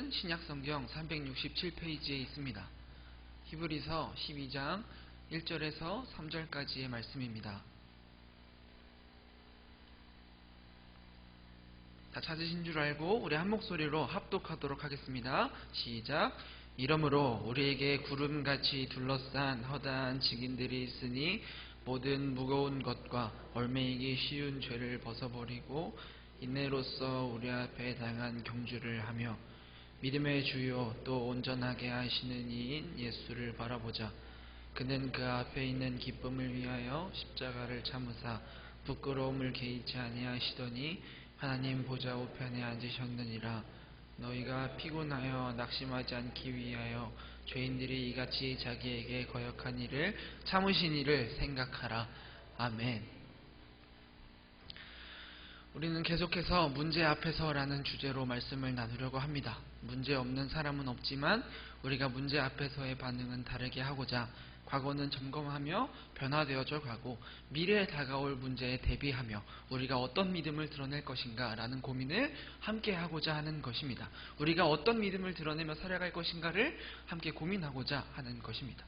말씀은 신약성경 367페이지에 있습니다. 히브리서 12장 1절에서 3절까지의 말씀입니다. 다 찾으신 줄 알고 우리 한 목소리로 합독하도록 하겠습니다. 시작. 이러므로 우리에게 구름같이 둘러싼 허다한 증인들이 있으니 모든 무거운 것과 얽매이기 쉬운 죄를 벗어버리고 인내로써 우리 앞에 당한 경주를 하며 믿음의 주요 또 온전하게 하시는 이인 예수를 바라보자. 그는 그 앞에 있는 기쁨을 위하여 십자가를 참으사 부끄러움을 개의치 아니하시더니 하나님 보좌 우편에 앉으셨느니라. 너희가 피곤하여 낙심하지 않기 위하여 죄인들이 이같이 자기에게 거역한 일을 참으신 이를 생각하라. 아멘. 우리는 계속해서 문제 앞에서라는 주제로 말씀을 나누려고 합니다. 문제 없는 사람은 없지만 우리가 문제 앞에서의 반응은 다르게 하고자 과거는 점검하며 변화되어져 가고 미래에 다가올 문제에 대비하며 우리가 어떤 믿음을 드러낼 것인가 라는 고민을 함께 하고자 하는 것입니다. 우리가 어떤 믿음을 드러내며 살아갈 것인가를 함께 고민하고자 하는 것입니다.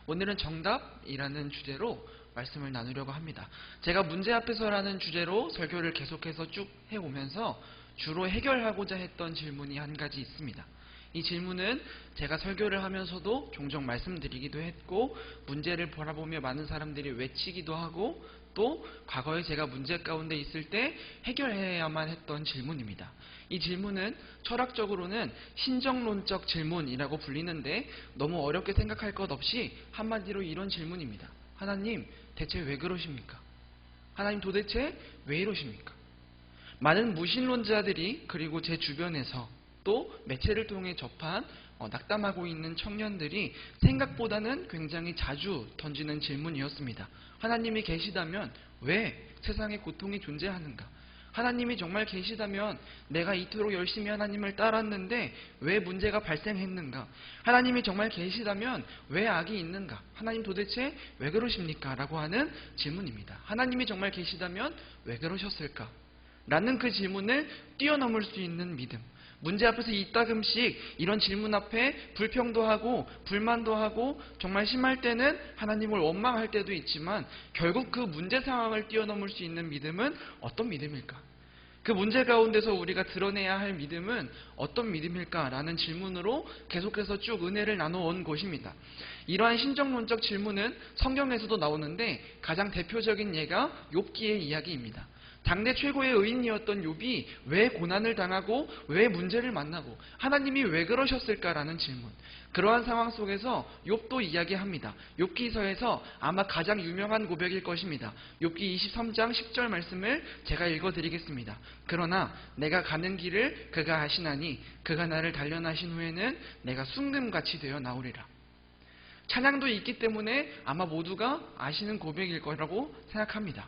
오늘은 정답이라는 주제로 말씀을 나누려고 합니다. 제가 문제 앞에서라는 주제로 설교를 계속해서 쭉 해오면서 주로 해결하고자 했던 질문이 한 가지 있습니다. 이 질문은 제가 설교를 하면서도 종종 말씀드리기도 했고 문제를 바라보며 많은 사람들이 외치기도 하고 또 과거에 제가 문제 가운데 있을 때 해결해야만 했던 질문입니다. 이 질문은 철학적으로는 신정론적 질문이라고 불리는데 너무 어렵게 생각할 것 없이 한마디로 이런 질문입니다. 하나님 대체 왜 그러십니까? 하나님 도대체 왜 이러십니까? 많은 무신론자들이 그리고 제 주변에서 또 매체를 통해 접한 낙담하고 있는 청년들이 생각보다는 굉장히 자주 던지는 질문이었습니다. 하나님이 계시다면 왜 세상에 고통이 존재하는가? 하나님이 정말 계시다면 내가 이토록 열심히 하나님을 따랐는데 왜 문제가 발생했는가? 하나님이 정말 계시다면 왜 악이 있는가? 하나님 도대체 왜 그러십니까? 라고 하는 질문입니다. 하나님이 정말 계시다면 왜 그러셨을까? 라는 그 질문을 뛰어넘을 수 있는 믿음. 문제 앞에서 이따금씩 이런 질문 앞에 불평도 하고 불만도 하고 정말 심할 때는 하나님을 원망할 때도 있지만 결국 그 문제 상황을 뛰어넘을 수 있는 믿음은 어떤 믿음일까? 그 문제 가운데서 우리가 드러내야 할 믿음은 어떤 믿음일까라는 질문으로 계속해서 쭉 은혜를 나눠온 것입니다. 이러한 신정론적 질문은 성경에서도 나오는데 가장 대표적인 예가 욥기의 이야기입니다. 당대 최고의 의인이었던 욥이 왜 고난을 당하고 왜 문제를 만나고 하나님이 왜 그러셨을까라는 질문. 그러한 상황 속에서 욥도 이야기합니다. 욥기서에서 아마 가장 유명한 고백일 것입니다. 욥기 23장 10절 말씀을 제가 읽어드리겠습니다. 그러나 내가 가는 길을 그가 아시나니 그가 나를 단련하신 후에는 내가 순금같이 되어 나오리라. 찬양도 있기 때문에 아마 모두가 아시는 고백일 거라고 생각합니다.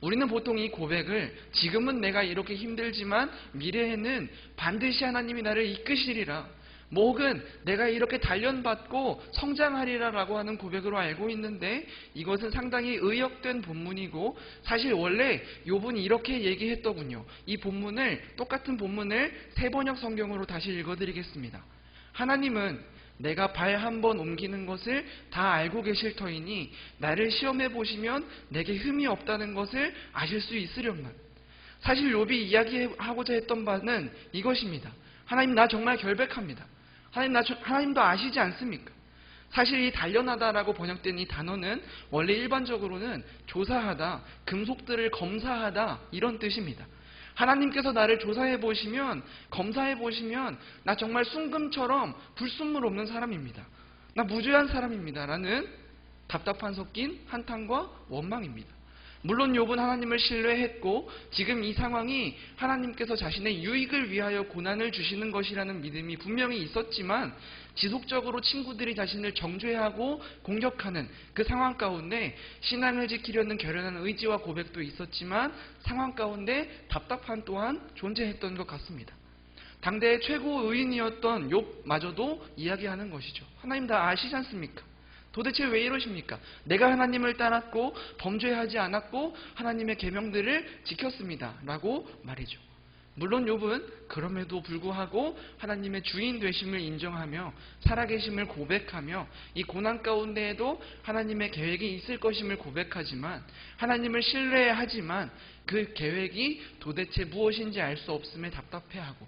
우리는 보통 이 고백을 지금은 내가 이렇게 힘들지만 미래에는 반드시 하나님이 나를 이끄시리라, 혹은 내가 이렇게 단련받고 성장하리라 라고 하는 고백으로 알고 있는데 이것은 상당히 의역된 본문이고 사실 원래 욥은 이렇게 얘기했더군요. 이 본문을 똑같은 본문을 세번역 성경으로 다시 읽어드리겠습니다. 하나님은 내가 발 한 번 옮기는 것을 다 알고 계실 터이니 나를 시험해 보시면 내게 흠이 없다는 것을 아실 수 있으련만. 사실 욥이 이야기하고자 했던 바는 이것입니다. 하나님 나 정말 결백합니다. 하나님도 아시지 않습니까? 사실 이 단련하다라고 번역된 이 단어는 원래 일반적으로는 조사하다, 금속들을 검사하다 이런 뜻입니다. 하나님께서 나를 조사해 보시면, 검사해 보시면 나 정말 순금처럼 불순물 없는 사람입니다. 나 무죄한 사람입니다. 라는 답답한 섞인 한탄과 원망입니다. 물론 욥은 하나님을 신뢰했고 지금 이 상황이 하나님께서 자신의 유익을 위하여 고난을 주시는 것이라는 믿음이 분명히 있었지만 지속적으로 친구들이 자신을 정죄하고 공격하는 그 상황 가운데 신앙을 지키려는 결연한 의지와 고백도 있었지만 상황 가운데 답답함 또한 존재했던 것 같습니다. 당대의 최고 의인이었던 욥마저도 이야기하는 것이죠. 하나님 다 아시지 않습니까? 도대체 왜 이러십니까? 내가 하나님을 따랐고 범죄하지 않았고 하나님의 계명들을 지켰습니다 라고 말이죠. 물론 욥은 그럼에도 불구하고 하나님의 주인 되심을 인정하며 살아계심을 고백하며 이 고난 가운데에도 하나님의 계획이 있을 것임을 고백하지만, 하나님을 신뢰하지만 그 계획이 도대체 무엇인지 알 수 없음에 답답해하고,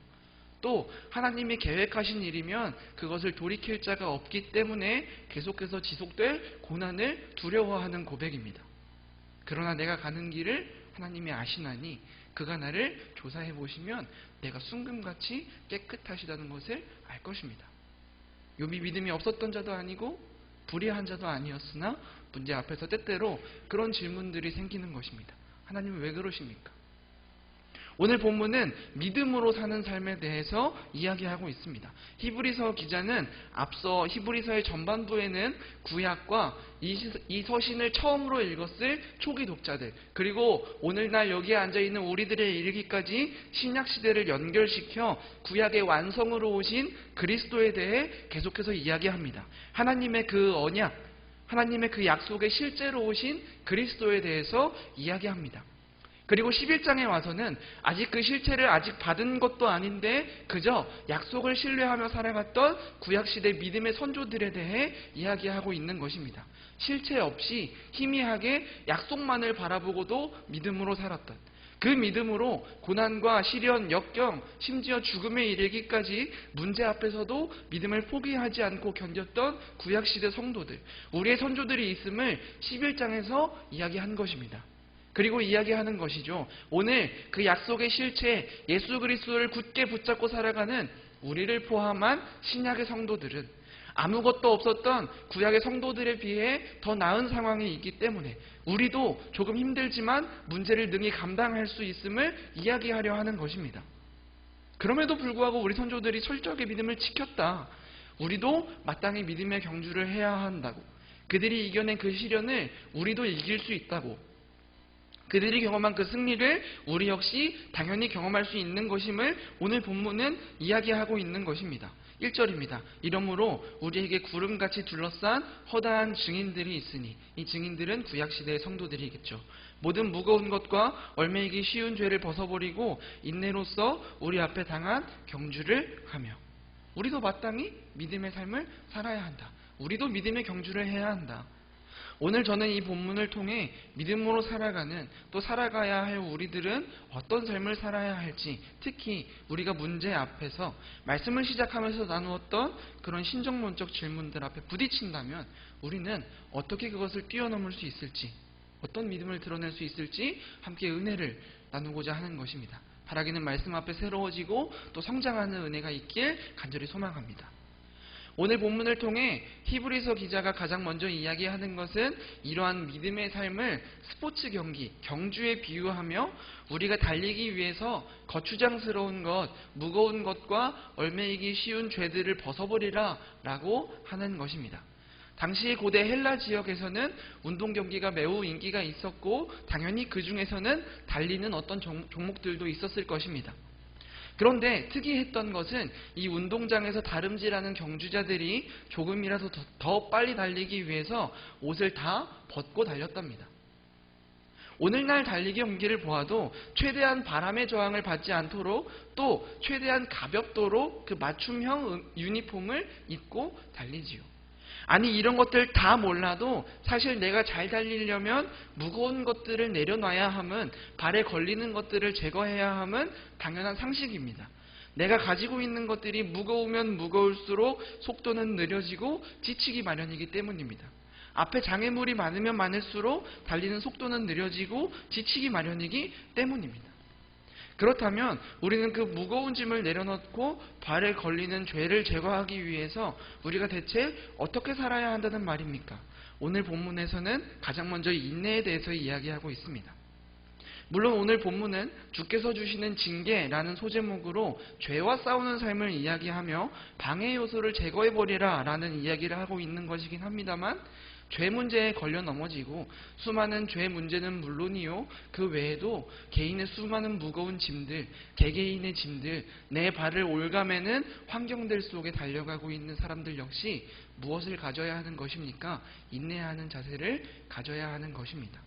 또 하나님이 계획하신 일이면 그것을 돌이킬 자가 없기 때문에 계속해서 지속될 고난을 두려워하는 고백입니다. 그러나 내가 가는 길을 하나님이 아시나니 그가 나를 조사해 보시면 내가 순금같이 깨끗하시다는 것을 알 것입니다. 욥이 믿음이 없었던 자도 아니고 불의한 자도 아니었으나 문제 앞에서 때때로 그런 질문들이 생기는 것입니다. 하나님은 왜 그러십니까? 오늘 본문은 믿음으로 사는 삶에 대해서 이야기하고 있습니다. 히브리서 기자는 앞서 히브리서의 전반부에는 구약과 이 서신을 처음으로 읽었을 초기 독자들, 그리고 오늘날 여기에 앉아있는 우리들에 이르기까지 신약시대를 연결시켜 구약의 완성으로 오신 그리스도에 대해 계속해서 이야기합니다. 하나님의 그 언약, 하나님의 그 약속에 실제로 오신 그리스도에 대해서 이야기합니다. 그리고 11장에 와서는 아직 그 실체를 아직 받은 것도 아닌데 그저 약속을 신뢰하며 살아갔던 구약시대 믿음의 선조들에 대해 이야기하고 있는 것입니다. 실체 없이 희미하게 약속만을 바라보고도 믿음으로 살았던, 그 믿음으로 고난과 시련, 역경, 심지어 죽음에 이르기까지 문제 앞에서도 믿음을 포기하지 않고 견뎠던 구약시대 성도들, 우리의 선조들이 있음을 11장에서 이야기한 것입니다. 그리고 이야기하는 것이죠. 오늘 그 약속의 실체 예수 그리스도를 굳게 붙잡고 살아가는 우리를 포함한 신약의 성도들은 아무것도 없었던 구약의 성도들에 비해 더 나은 상황에 있기 때문에 우리도 조금 힘들지만 문제를 능히 감당할 수 있음을 이야기하려 하는 것입니다. 그럼에도 불구하고 우리 선조들이 철저하게 믿음을 지켰다. 우리도 마땅히 믿음의 경주를 해야 한다고. 그들이 이겨낸 그 시련을 우리도 이길 수 있다고. 그들이 경험한 그 승리를 우리 역시 당연히 경험할 수 있는 것임을 오늘 본문은 이야기하고 있는 것입니다. 1절입니다. 이러므로 우리에게 구름같이 둘러싼 허다한 증인들이 있으니, 이 증인들은 구약시대의 성도들이겠죠. 모든 무거운 것과 얼매이기 쉬운 죄를 벗어버리고 인내로써 우리 앞에 당한 경주를 하며. 우리도 마땅히 믿음의 삶을 살아야 한다. 우리도 믿음의 경주를 해야 한다. 오늘 저는 이 본문을 통해 믿음으로 살아가는, 또 살아가야 할 우리들은 어떤 삶을 살아야 할지, 특히 우리가 문제 앞에서 말씀을 시작하면서 나누었던 그런 신정론적 질문들 앞에 부딪힌다면 우리는 어떻게 그것을 뛰어넘을 수 있을지, 어떤 믿음을 드러낼 수 있을지 함께 은혜를 나누고자 하는 것입니다. 바라기는 말씀 앞에 새로워지고 또 성장하는 은혜가 있길 간절히 소망합니다. 오늘 본문을 통해 히브리서 기자가 가장 먼저 이야기하는 것은 이러한 믿음의 삶을 스포츠 경기, 경주에 비유하며 우리가 달리기 위해서 거추장스러운 것, 무거운 것과 얼매이기 쉬운 죄들을 벗어버리라 라고 하는 것입니다. 당시 고대 헬라 지역에서는 운동 경기가 매우 인기가 있었고 당연히 그 중에서는 달리는 어떤 종목들도 있었을 것입니다. 그런데 특이했던 것은 이 운동장에서 다름질하는 경주자들이 조금이라도 더 빨리 달리기 위해서 옷을 다 벗고 달렸답니다. 오늘날 달리기 경기를 보아도 최대한 바람의 저항을 받지 않도록 또 최대한 가볍도록 그 맞춤형 유니폼을 입고 달리지요. 아니 이런 것들 다 몰라도 사실 내가 잘 달리려면 무거운 것들을 내려놔야 함은, 발에 걸리는 것들을 제거해야 함은 당연한 상식입니다. 내가 가지고 있는 것들이 무거우면 무거울수록 속도는 느려지고 지치기 마련이기 때문입니다. 앞에 장애물이 많으면 많을수록 달리는 속도는 느려지고 지치기 마련이기 때문입니다. 그렇다면 우리는 그 무거운 짐을 내려놓고 발에 걸리는 죄를 제거하기 위해서 우리가 대체 어떻게 살아야 한다는 말입니까? 오늘 본문에서는 가장 먼저 인내에 대해서 이야기하고 있습니다. 물론 오늘 본문은 주께서 주시는 징계라는 소제목으로 죄와 싸우는 삶을 이야기하며 방해 요소를 제거해버리라 라는 이야기를 하고 있는 것이긴 합니다만, 죄 문제에 걸려 넘어지고 수많은 죄 문제는 물론이요, 그 외에도 개인의 수많은 무거운 짐들, 개개인의 짐들, 내 발을 올가매는 환경들 속에 달려가고 있는 사람들 역시 무엇을 가져야 하는 것입니까? 인내하는 자세를 가져야 하는 것입니다.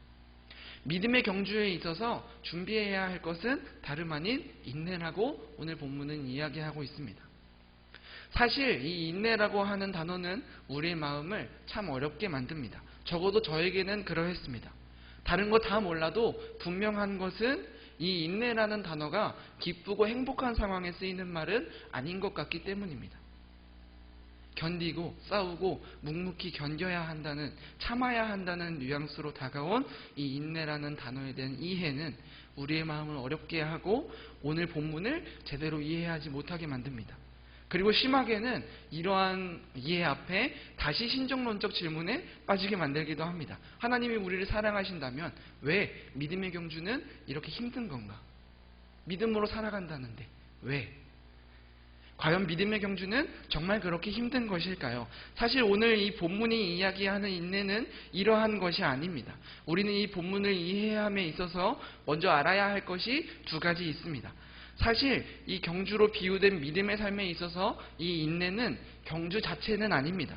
믿음의 경주에 있어서 준비해야 할 것은 다름 아닌 인내라고 오늘 본문은 이야기하고 있습니다. 사실 이 인내라고 하는 단어는 우리의 마음을 참 어렵게 만듭니다. 적어도 저에게는 그러했습니다. 다른 거 다 몰라도 분명한 것은 이 인내라는 단어가 기쁘고 행복한 상황에 쓰이는 말은 아닌 것 같기 때문입니다. 견디고 싸우고 묵묵히 견뎌야 한다는, 참아야 한다는 뉘앙스로 다가온 이 인내라는 단어에 대한 이해는 우리의 마음을 어렵게 하고 오늘 본문을 제대로 이해하지 못하게 만듭니다. 그리고 심하게는 이러한 이해 앞에 다시 신정론적 질문에 빠지게 만들기도 합니다. 하나님이 우리를 사랑하신다면 왜 믿음의 경주는 이렇게 힘든 건가? 믿음으로 살아간다는데 왜? 과연 믿음의 경주는 정말 그렇게 힘든 것일까요? 사실 오늘 이 본문이 이야기하는 인내는 이러한 것이 아닙니다. 우리는 이 본문을 이해함에 있어서 먼저 알아야 할 것이 두 가지 있습니다. 사실 이 경주로 비유된 믿음의 삶에 있어서 이 인내는 경주 자체는 아닙니다.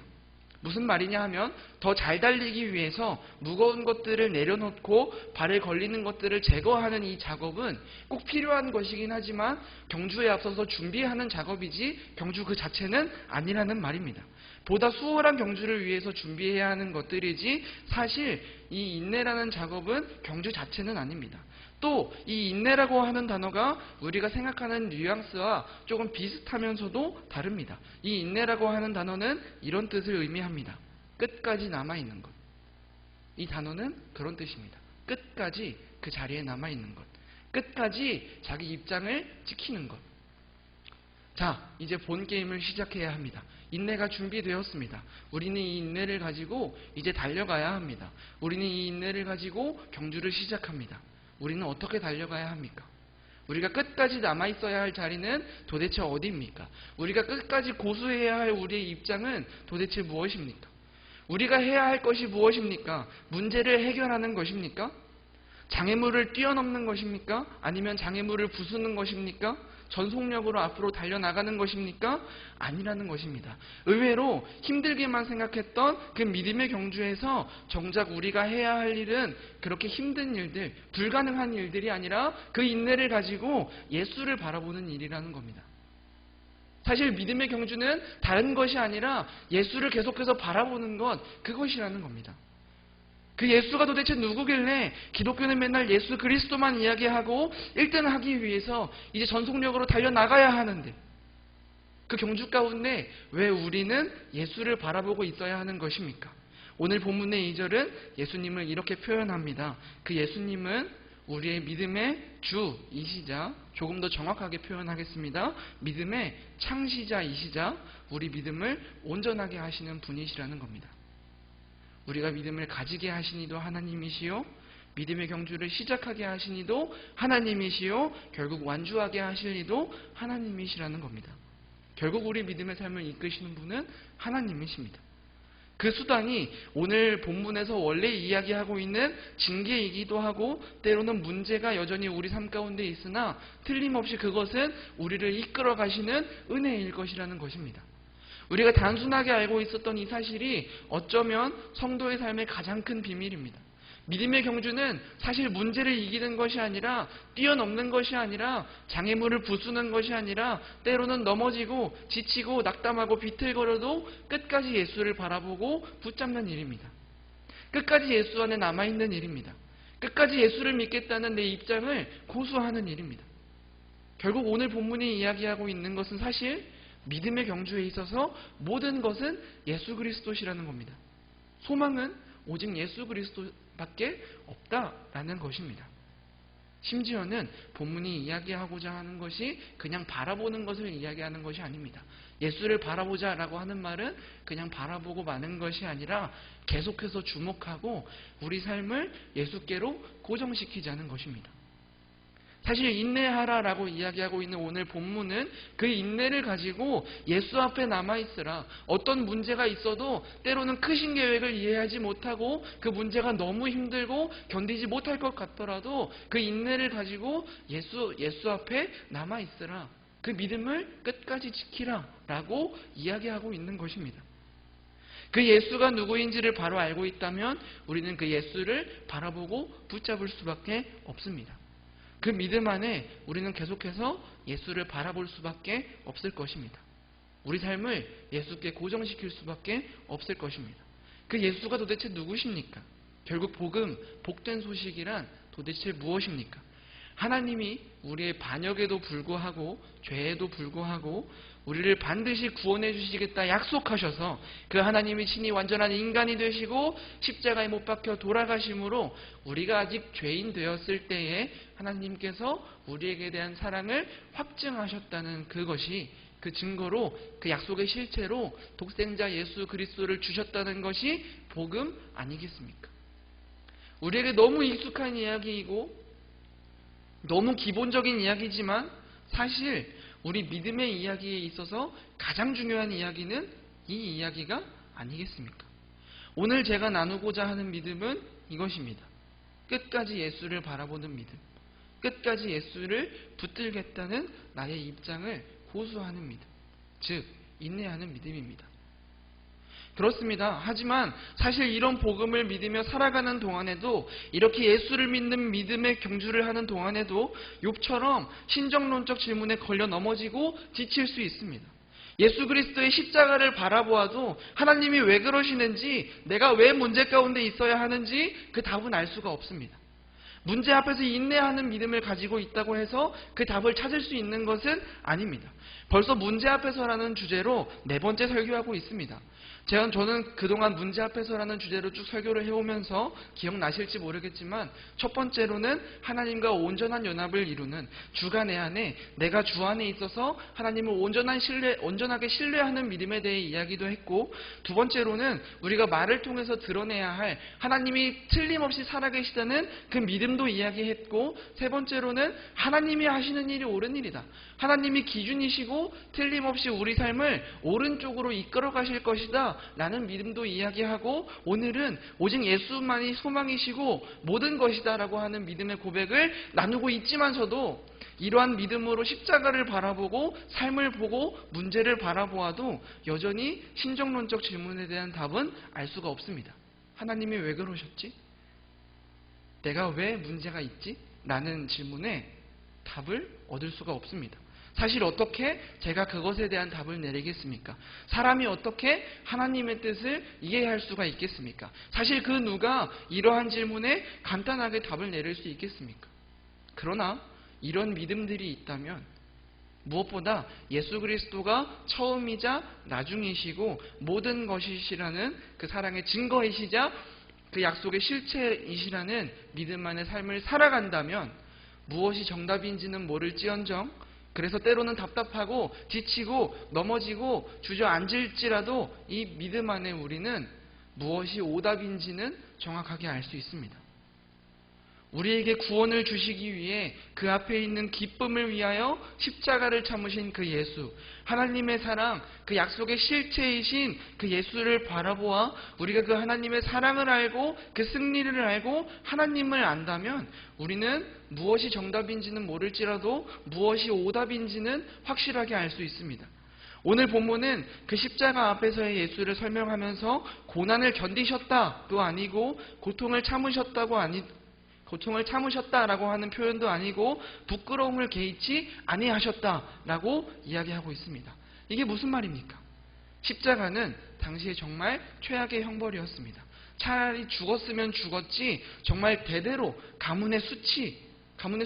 무슨 말이냐 하면 더 잘 달리기 위해서 무거운 것들을 내려놓고 발에 걸리는 것들을 제거하는 이 작업은 꼭 필요한 것이긴 하지만 경주에 앞서서 준비하는 작업이지 경주 그 자체는 아니라는 말입니다. 보다 수월한 경주를 위해서 준비해야 하는 것들이지 사실 이 인내라는 작업은 경주 자체는 아닙니다. 또 이 인내라고 하는 단어가 우리가 생각하는 뉘앙스와 조금 비슷하면서도 다릅니다. 이 인내라고 하는 단어는 이런 뜻을 의미합니다. 끝까지 남아있는 것. 이 단어는 그런 뜻입니다. 끝까지 그 자리에 남아있는 것. 끝까지 자기 입장을 지키는 것. 자, 이제 본 게임을 시작해야 합니다. 인내가 준비되었습니다. 우리는 이 인내를 가지고 이제 달려가야 합니다. 우리는 이 인내를 가지고 경주를 시작합니다. 우리는 어떻게 달려가야 합니까? 우리가 끝까지 남아있어야 할 자리는 도대체 어디입니까? 우리가 끝까지 고수해야 할 우리의 입장은 도대체 무엇입니까? 우리가 해야 할 것이 무엇입니까? 문제를 해결하는 것입니까? 장애물을 뛰어넘는 것입니까? 아니면 장애물을 부수는 것입니까? 전속력으로 앞으로 달려나가는 것입니까? 아니라는 것입니다. 의외로 힘들게만 생각했던 그 믿음의 경주에서 정작 우리가 해야 할 일은 그렇게 힘든 일들, 불가능한 일들이 아니라 그 인내를 가지고 예수를 바라보는 일이라는 겁니다. 사실 믿음의 경주는 다른 것이 아니라 예수를 계속해서 바라보는 것, 그것이라는 겁니다. 그 예수가 도대체 누구길래 기독교는 맨날 예수 그리스도만 이야기하고 1등 하기 위해서 이제 전속력으로 달려나가야 하는데 그 경주 가운데 왜 우리는 예수를 바라보고 있어야 하는 것입니까? 오늘 본문의 2절은 예수님을 이렇게 표현합니다. 그 예수님은 우리의 믿음의 주이시자, 조금 더 정확하게 표현하겠습니다. 믿음의 창시자이시자 우리 믿음을 온전하게 하시는 분이시라는 겁니다. 우리가 믿음을 가지게 하신 이도 하나님이시요 믿음의 경주를 시작하게 하신 이도 하나님이시요 결국 완주하게 하실 이도 하나님이시라는 겁니다. 결국 우리 믿음의 삶을 이끄시는 분은 하나님이십니다. 그 수단이 오늘 본문에서 원래 이야기하고 있는 징계이기도 하고 때로는 문제가 여전히 우리 삶 가운데 있으나 틀림없이 그것은 우리를 이끌어 가시는 은혜일 것이라는 것입니다. 우리가 단순하게 알고 있었던 이 사실이 어쩌면 성도의 삶의 가장 큰 비밀입니다. 믿음의 경주는 사실 문제를 이기는 것이 아니라 뛰어넘는 것이 아니라 장애물을 부수는 것이 아니라 때로는 넘어지고 지치고 낙담하고 비틀거려도 끝까지 예수를 바라보고 붙잡는 일입니다. 끝까지 예수 안에 남아있는 일입니다. 끝까지 예수를 믿겠다는 내 입장을 고수하는 일입니다. 결국 오늘 본문이 이야기하고 있는 것은 사실 믿음의 경주에 있어서 모든 것은 예수 그리스도시라는 겁니다. 소망은 오직 예수 그리스도밖에 없다라는 것입니다. 심지어는 본문이 이야기하고자 하는 것이 그냥 바라보는 것을 이야기하는 것이 아닙니다. 예수를 바라보자라고 하는 말은 그냥 바라보고 마는 것이 아니라 계속해서 주목하고 우리 삶을 예수께로 고정시키자는 것입니다. 사실 인내하라라고 이야기하고 있는 오늘 본문은 그 인내를 가지고 예수 앞에 남아있으라. 어떤 문제가 있어도 때로는 크신 계획을 이해하지 못하고 그 문제가 너무 힘들고 견디지 못할 것 같더라도 그 인내를 가지고 예수 앞에 남아있으라. 그 믿음을 끝까지 지키라 라고 이야기하고 있는 것입니다. 그 예수가 누구인지를 바로 알고 있다면 우리는 그 예수를 바라보고 붙잡을 수밖에 없습니다. 그 믿음 안에 우리는 계속해서 예수를 바라볼 수밖에 없을 것입니다. 우리 삶을 예수께 고정시킬 수밖에 없을 것입니다. 그 예수가 도대체 누구십니까? 결국 복음, 복된 소식이란 도대체 무엇입니까? 하나님이 우리의 반역에도 불구하고 죄에도 불구하고 우리를 반드시 구원해 주시겠다 약속하셔서 그 하나님이 친히 완전한 인간이 되시고 십자가에 못 박혀 돌아가심으로 우리가 아직 죄인 되었을 때에 하나님께서 우리에게 대한 사랑을 확증하셨다는 그것이 그 증거로 그 약속의 실체로 독생자 예수 그리스도를 주셨다는 것이 복음 아니겠습니까? 우리에게 너무 익숙한 이야기이고 너무 기본적인 이야기지만 사실 우리 믿음의 이야기에 있어서 가장 중요한 이야기는 이 이야기가 아니겠습니까? 오늘 제가 나누고자 하는 믿음은 이것입니다. 끝까지 예수를 바라보는 믿음, 끝까지 예수를 붙들겠다는 나의 입장을 고수하는 믿음, 즉 인내하는 믿음입니다. 그렇습니다. 하지만 사실 이런 복음을 믿으며 살아가는 동안에도 이렇게 예수를 믿는 믿음의 경주를 하는 동안에도 욥처럼 신정론적 질문에 걸려 넘어지고 지칠 수 있습니다. 예수 그리스도의 십자가를 바라보아도 하나님이 왜 그러시는지, 내가 왜 문제 가운데 있어야 하는지 그 답은 알 수가 없습니다. 문제 앞에서 인내하는 믿음을 가지고 있다고 해서 그 답을 찾을 수 있는 것은 아닙니다. 벌써 문제 앞에서라는 주제로 4번째 설교하고 있습니다. 저는 그동안 문제 앞에서라는 주제로 쭉 설교를 해오면서 기억나실지 모르겠지만 첫 번째로는 하나님과 온전한 연합을 이루는 주가 내 안에, 내가 주 안에 있어서 하나님을 온전하게 신뢰하는 믿음에 대해 이야기도 했고, 두 번째로는 우리가 말을 통해서 드러내야 할 하나님이 틀림없이 살아계시다는 그 믿음도 이야기했고, 세 번째로는 하나님이 하시는 일이 옳은 일이다. 하나님이 기준이시고 틀림없이 우리 삶을 오른쪽으로 이끌어 가실 것이다 라는 믿음도 이야기하고, 오늘은 오직 예수만이 소망이시고 모든 것이다 라고 하는 믿음의 고백을 나누고 있지만서도 이러한 믿음으로 십자가를 바라보고 삶을 보고 문제를 바라보아도 여전히 신정론적 질문에 대한 답은 알 수가 없습니다. 하나님이 왜 그러셨지? 내가 왜 문제가 있지? 라는 질문에 답을 얻을 수가 없습니다. 사실 어떻게 제가 그것에 대한 답을 내리겠습니까? 사람이 어떻게 하나님의 뜻을 이해할 수가 있겠습니까? 사실 그 누가 이러한 질문에 간단하게 답을 내릴 수 있겠습니까? 그러나 이런 믿음들이 있다면 무엇보다 예수 그리스도가 처음이자 나중이시고 모든 것이시라는 그 사랑의 증거이시자 그 약속의 실체이시라는 믿음 안의 삶을 살아간다면 무엇이 정답인지는 모를지언정, 그래서 때로는 답답하고 지치고 넘어지고 주저앉을지라도 이 믿음 안에 우리는 무엇이 오답인지는 정확하게 알 수 있습니다. 우리에게 구원을 주시기 위해 그 앞에 있는 기쁨을 위하여 십자가를 참으신 그 예수, 하나님의 사랑, 그 약속의 실체이신 그 예수를 바라보아 우리가 그 하나님의 사랑을 알고 그 승리를 알고 하나님을 안다면 우리는 무엇이 정답인지는 모를지라도 무엇이 오답인지는 확실하게 알 수 있습니다. 오늘 본문은 그 십자가 앞에서의 예수를 설명하면서 고난을 견디셨다도 아니고 고통을 참으셨다라고 하는 표현도 아니고 부끄러움을 개의치 아니하셨다라고 이야기하고 있습니다. 이게 무슨 말입니까? 십자가는 당시에 정말 최악의 형벌이었습니다. 차라리 죽었으면 죽었지 정말 대대로 가문의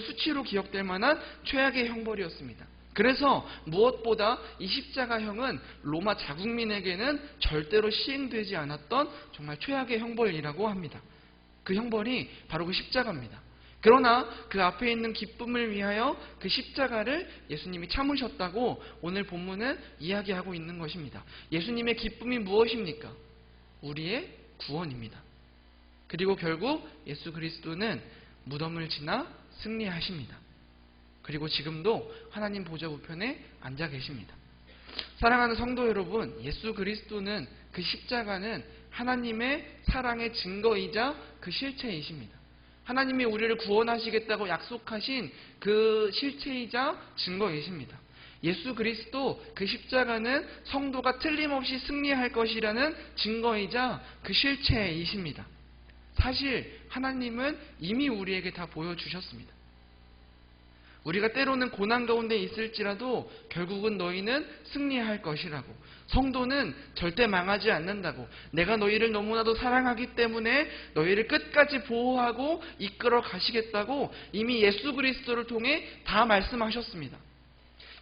수치로 기억될 만한 최악의 형벌이었습니다. 그래서 무엇보다 이 십자가형은 로마 자국민에게는 절대로 시행되지 않았던 정말 최악의 형벌이라고 합니다. 그 형벌이 바로 그 십자가입니다. 그러나 그 앞에 있는 기쁨을 위하여 그 십자가를 예수님이 참으셨다고 오늘 본문은 이야기하고 있는 것입니다. 예수님의 기쁨이 무엇입니까? 우리의 구원입니다. 그리고 결국 예수 그리스도는 무덤을 지나 승리하십니다. 그리고 지금도 하나님 보좌 우편에 앉아 계십니다. 사랑하는 성도 여러분, 예수 그리스도는, 그 십자가는 하나님의 사랑의 증거이자 그 실체이십니다. 하나님이 우리를 구원하시겠다고 약속하신 그 실체이자 증거이십니다. 예수 그리스도 그 십자가는 성도가 틀림없이 승리할 것이라는 증거이자 그 실체이십니다. 사실 하나님은 이미 우리에게 다 보여주셨습니다. 우리가 때로는 고난 가운데 있을지라도 결국은 너희는 승리할 것이라고, 성도는 절대 망하지 않는다고, 내가 너희를 너무나도 사랑하기 때문에 너희를 끝까지 보호하고 이끌어 가시겠다고 이미 예수 그리스도를 통해 다 말씀하셨습니다.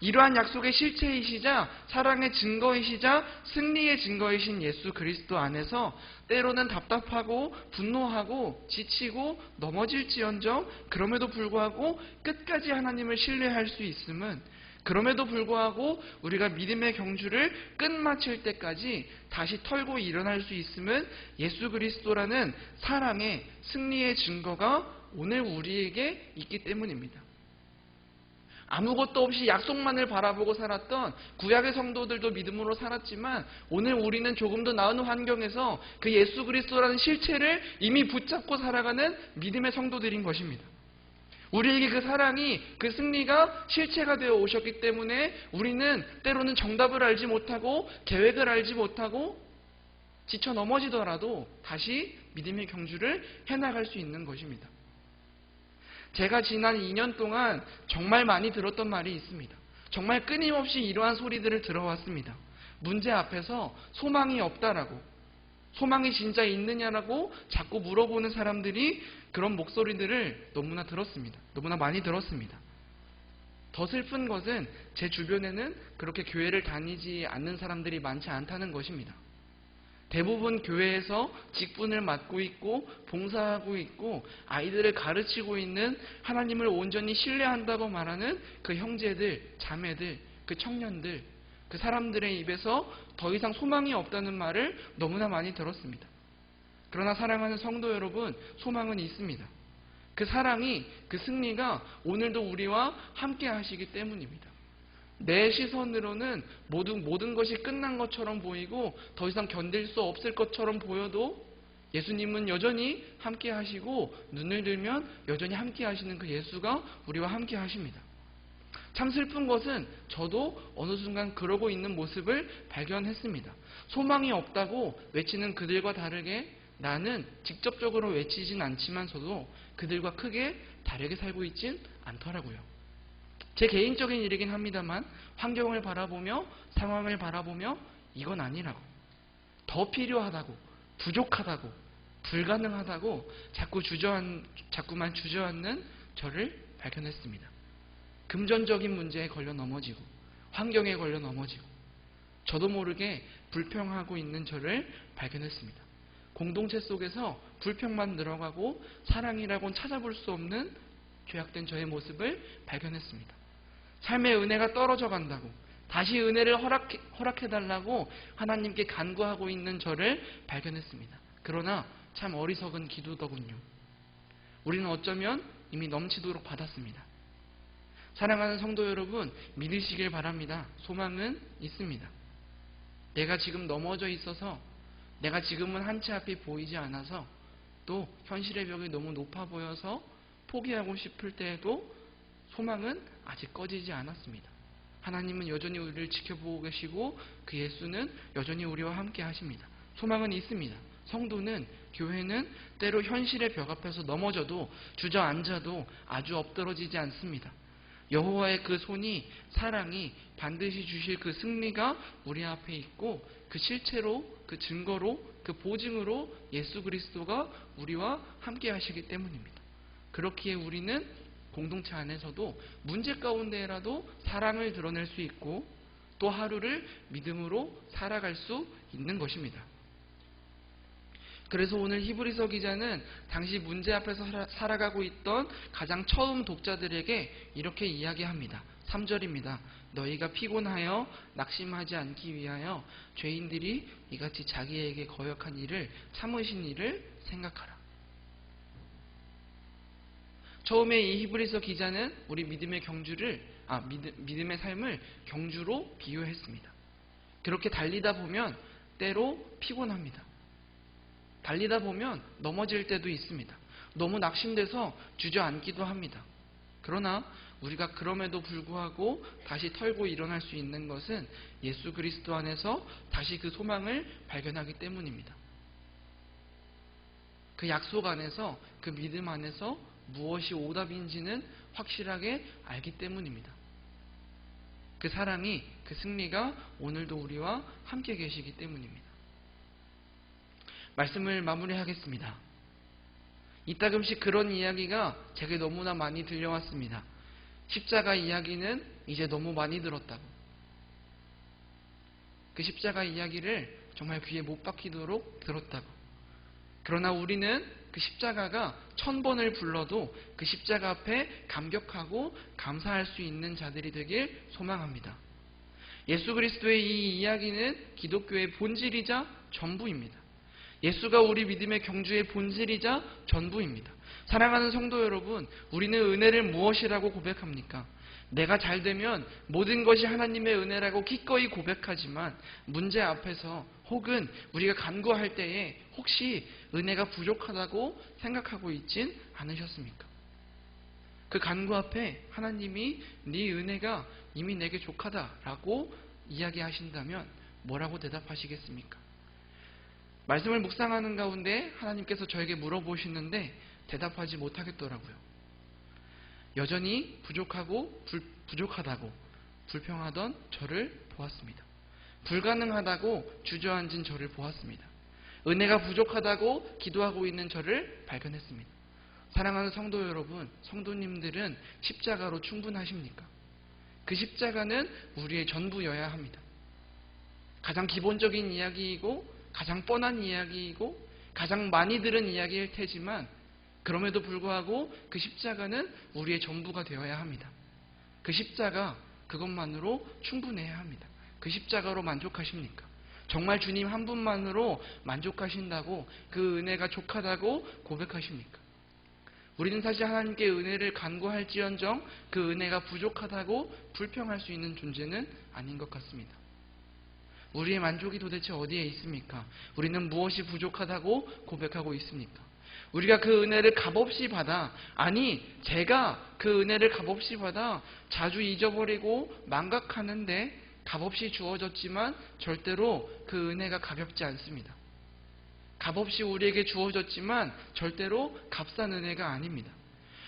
이러한 약속의 실체이시자 사랑의 증거이시자 승리의 증거이신 예수 그리스도 안에서 때로는 답답하고 분노하고 지치고 넘어질지언정 그럼에도 불구하고 끝까지 하나님을 신뢰할 수 있음은, 그럼에도 불구하고 우리가 믿음의 경주를 끝마칠 때까지 다시 털고 일어날 수 있음은 예수 그리스도라는 사랑의 승리의 증거가 오늘 우리에게 있기 때문입니다. 아무것도 없이 약속만을 바라보고 살았던 구약의 성도들도 믿음으로 살았지만 오늘 우리는 조금 더 나은 환경에서 그 예수 그리스도라는 실체를 이미 붙잡고 살아가는 믿음의 성도들인 것입니다. 우리에게 그 사랑이, 그 승리가 실체가 되어 오셨기 때문에 우리는 때로는 정답을 알지 못하고 계획을 알지 못하고 지쳐 넘어지더라도 다시 믿음의 경주를 해나갈 수 있는 것입니다. 제가 지난 2년 동안 정말 많이 들었던 말이 있습니다. 정말 끊임없이 이러한 소리들을 들어왔습니다. 문제 앞에서 소망이 없다라고, 소망이 진짜 있느냐라고 자꾸 물어보는 사람들이 그런 목소리들을 너무나 들었습니다. 너무나 많이 들었습니다. 더 슬픈 것은 제 주변에는 그렇게 교회를 다니지 않는 사람들이 많지 않다는 것입니다. 대부분 교회에서 직분을 맡고 있고 봉사하고 있고 아이들을 가르치고 있는, 하나님을 온전히 신뢰한다고 말하는 그 형제들, 자매들, 그 청년들, 그 사람들의 입에서 더 이상 소망이 없다는 말을 너무나 많이 들었습니다. 그러나 사랑하는 성도 여러분, 소망은 있습니다. 그 사랑이, 그 승리가 오늘도 우리와 함께 하시기 때문입니다. 내 시선으로는 모든 것이 끝난 것처럼 보이고 더 이상 견딜 수 없을 것처럼 보여도 예수님은 여전히 함께 하시고, 눈을 들면 여전히 함께 하시는 그 예수가 우리와 함께 하십니다. 참 슬픈 것은 저도 어느 순간 그러고 있는 모습을 발견했습니다. 소망이 없다고 외치는 그들과 다르게 나는 직접적으로 외치진 않지만서도 그들과 크게 다르게 살고 있진 않더라고요. 제 개인적인 일이긴 합니다만 환경을 바라보며 상황을 바라보며 이건 아니라고, 더 필요하다고, 부족하다고, 불가능하다고 자꾸만 주저앉는 저를 발견했습니다. 금전적인 문제에 걸려 넘어지고 환경에 걸려 넘어지고 저도 모르게 불평하고 있는 저를 발견했습니다. 공동체 속에서 불평만 늘어가고 사랑이라고는 찾아볼 수 없는 죄악된 저의 모습을 발견했습니다. 삶의 은혜가 떨어져 간다고, 다시 은혜를 허락해달라고 하나님께 간구하고 있는 저를 발견했습니다. 그러나 참 어리석은 기도더군요. 우리는 어쩌면 이미 넘치도록 받았습니다. 사랑하는 성도 여러분, 믿으시길 바랍니다. 소망은 있습니다. 내가 지금 넘어져 있어서, 내가 지금은 한치 앞이 보이지 않아서, 또 현실의 벽이 너무 높아 보여서 포기하고 싶을 때에도 소망은 아직 꺼지지 않았습니다. 하나님은 여전히 우리를 지켜보고 계시고 그 예수는 여전히 우리와 함께 하십니다. 소망은 있습니다. 성도는, 교회는 때로 현실의 벽 앞에서 넘어져도 주저앉아도 아주 엎드러지지 않습니다. 여호와의 그 손이, 사랑이 반드시 주실 그 승리가 우리 앞에 있고 그 실체로, 그 증거로, 그 보증으로 예수 그리스도가 우리와 함께 하시기 때문입니다. 그렇기에 우리는 공동체 안에서도 문제 가운데라도 사랑을 드러낼 수 있고 또 하루를 믿음으로 살아갈 수 있는 것입니다. 그래서 오늘 히브리서 기자는 당시 문제 앞에서 살아가고 있던 가장 처음 독자들에게 이렇게 이야기합니다. 3절입니다. 너희가 피곤하여 낙심하지 않기 위하여 죄인들이 이같이 자기에게 거역한 일을 참으신 일을 생각하라. 처음에 이 히브리서 기자는 우리 믿음의 믿음의 삶을 경주로 비유했습니다. 그렇게 달리다 보면 때로 피곤합니다. 달리다 보면 넘어질 때도 있습니다. 너무 낙심돼서 주저앉기도 합니다. 그러나 우리가 그럼에도 불구하고 다시 털고 일어날 수 있는 것은 예수 그리스도 안에서 다시 그 소망을 발견하기 때문입니다. 그 약속 안에서, 그 믿음 안에서 무엇이 오답인지는 확실하게 알기 때문입니다. 그 사랑이, 그 승리가 오늘도 우리와 함께 계시기 때문입니다. 말씀을 마무리하겠습니다. 이따금씩 그런 이야기가 제게 너무나 많이 들려왔습니다. 십자가 이야기는 이제 너무 많이 들었다고. 그 십자가 이야기를 정말 귀에 못 박히도록 들었다고. 그러나 우리는 그 십자가가 1000번을 불러도 그 십자가 앞에 감격하고 감사할 수 있는 자들이 되길 소망합니다. 예수 그리스도의 이 이야기는 기독교의 본질이자 전부입니다. 예수가 우리 믿음의 경주의 본질이자 전부입니다. 사랑하는 성도 여러분, 우리는 은혜를 무엇이라고 고백합니까? 내가 잘 되면 모든 것이 하나님의 은혜라고 기꺼이 고백하지만 문제 앞에서 혹은 우리가 간구할 때에 혹시 은혜가 부족하다고 생각하고 있진 않으셨습니까? 그 간구 앞에 하나님이 네 은혜가 이미 내게 족하다라고 이야기하신다면 뭐라고 대답하시겠습니까? 말씀을 묵상하는 가운데 하나님께서 저에게 물어보시는데 대답하지 못하겠더라고요. 여전히 부족하다고 불평하던 저를 보았습니다. 불가능하다고 주저앉은 저를 보았습니다. 은혜가 부족하다고 기도하고 있는 저를 발견했습니다. 사랑하는 성도 여러분, 성도님들은 십자가로 충분하십니까? 그 십자가는 우리의 전부여야 합니다. 가장 기본적인 이야기이고 가장 뻔한 이야기이고 가장 많이 들은 이야기일 테지만 그럼에도 불구하고 그 십자가는 우리의 전부가 되어야 합니다. 그 십자가 그것만으로 충분해야 합니다. 그 십자가로 만족하십니까? 정말 주님 한 분만으로 만족하신다고 그 은혜가 족하다고 고백하십니까? 우리는 사실 하나님께 은혜를 간구할지언정 그 은혜가 부족하다고 불평할 수 있는 존재는 아닌 것 같습니다. 우리의 만족이 도대체 어디에 있습니까? 우리는 무엇이 부족하다고 고백하고 있습니까? 우리가 그 은혜를 값없이 받아, 아니 제가 그 은혜를 값없이 받아 자주 잊어버리고 망각하는데 값없이 주어졌지만 절대로 그 은혜가 가볍지 않습니다. 값없이 우리에게 주어졌지만 절대로 값싼 은혜가 아닙니다.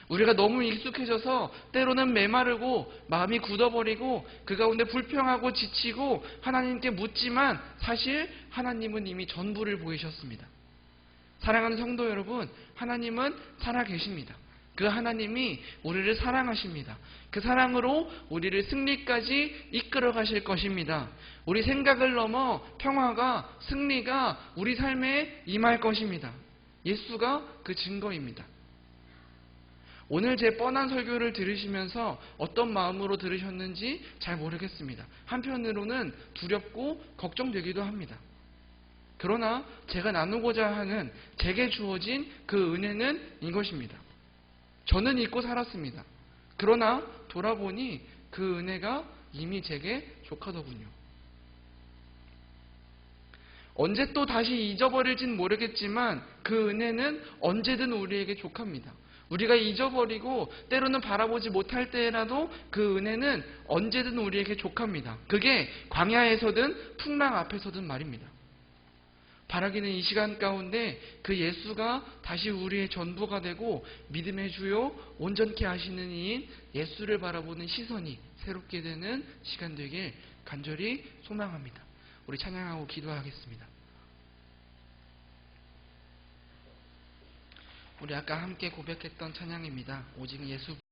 우리가 너무 익숙해져서 때로는 메마르고 마음이 굳어버리고 그 가운데 불평하고 지치고 하나님께 묻지만 사실 하나님은 이미 전부를 보이셨습니다. 사랑하는 성도 여러분, 하나님은 살아계십니다. 그 하나님이 우리를 사랑하십니다. 그 사랑으로 우리를 승리까지 이끌어 가실 것입니다. 우리 생각을 넘어 평화가, 승리가 우리 삶에 임할 것입니다. 예수가 그 증거입니다. 오늘 제 뻔한 설교를 들으시면서 어떤 마음으로 들으셨는지 잘 모르겠습니다. 한편으로는 두렵고 걱정되기도 합니다. 그러나 제가 나누고자 하는 제게 주어진 그 은혜는 이것입니다. 저는 잊고 살았습니다. 그러나 돌아보니 그 은혜가 이미 제게 족하더군요. 언제 또 다시 잊어버릴진 모르겠지만 그 은혜는 언제든 우리에게 족합니다. 우리가 잊어버리고 때로는 바라보지 못할 때라도 그 은혜는 언제든 우리에게 족합니다. 그게 광야에서든 풍랑 앞에서든 말입니다. 바라기는 이 시간 가운데 그 예수가 다시 우리의 전부가 되고 믿음의 주요 온전케 하시는 이인 예수를 바라보는 시선이 새롭게 되는 시간 되길 간절히 소망합니다. 우리 찬양하고 기도하겠습니다. 우리 아까 함께 고백했던 찬양입니다. 오직 예수